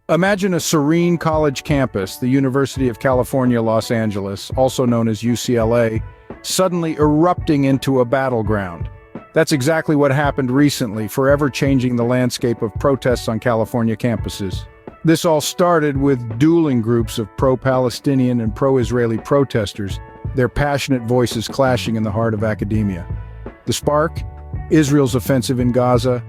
Imagine a serene college campus, the University of California, Los Angeles, also known as UCLA, suddenly erupting into a battleground. That's exactly what happened recently, forever changing the landscape of protests on California campuses. This all started with dueling groups of pro-Palestinian and pro-Israeli protesters, their passionate voices clashing in the heart of academia. The spark? Israel's offensive in Gaza.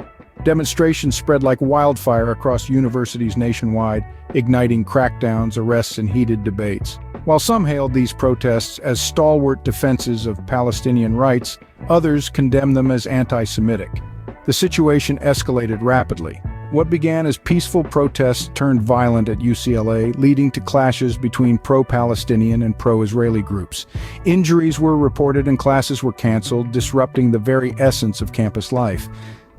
Demonstrations spread like wildfire across universities nationwide, igniting crackdowns, arrests, and heated debates. While some hailed these protests as stalwart defenses of Palestinian rights, others condemned them as anti-Semitic. The situation escalated rapidly. What began as peaceful protests turned violent at UCLA, leading to clashes between pro-Palestinian and pro-Israeli groups. Injuries were reported and classes were canceled, disrupting the very essence of campus life.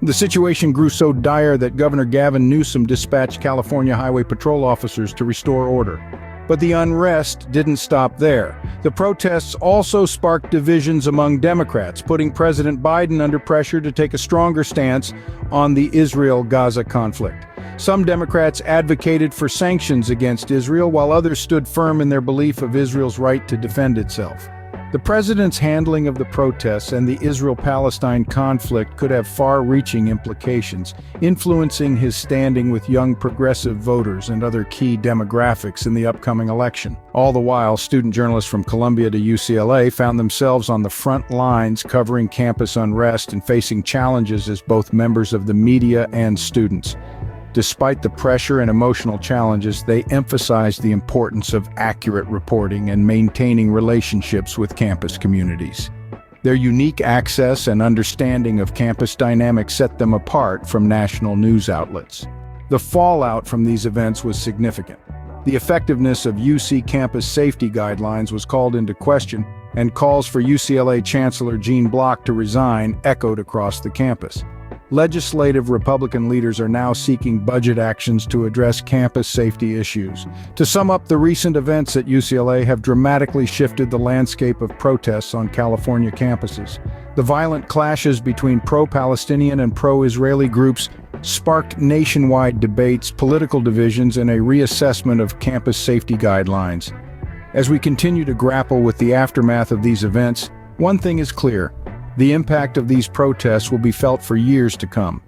The situation grew so dire that Governor Gavin Newsom dispatched California Highway Patrol officers to restore order. But the unrest didn't stop there. The protests also sparked divisions among Democrats, putting President Biden under pressure to take a stronger stance on the Israel-Gaza conflict. Some Democrats advocated for sanctions against Israel, while others stood firm in their belief of Israel's right to defend itself. The president's handling of the protests and the Israel-Palestine conflict could have far-reaching implications, influencing his standing with young progressive voters and other key demographics in the upcoming election. All the while, student journalists from Columbia to UCLA found themselves on the front lines covering campus unrest and facing challenges as both members of the media and students. Despite the pressure and emotional challenges, they emphasized the importance of accurate reporting and maintaining relationships with campus communities. Their unique access and understanding of campus dynamics set them apart from national news outlets. The fallout from these events was significant. The effectiveness of UC campus safety guidelines was called into question, and calls for UCLA Chancellor Gene Block to resign echoed across the campus. Legislative Republican leaders are now seeking budget actions to address campus safety issues. To sum up, the recent events at UCLA have dramatically shifted the landscape of protests on California campuses. The violent clashes between pro-Palestinian and pro-Israeli groups sparked nationwide debates, political divisions, and a reassessment of campus safety guidelines. As we continue to grapple with the aftermath of these events, one thing is clear: the impact of these protests will be felt for years to come.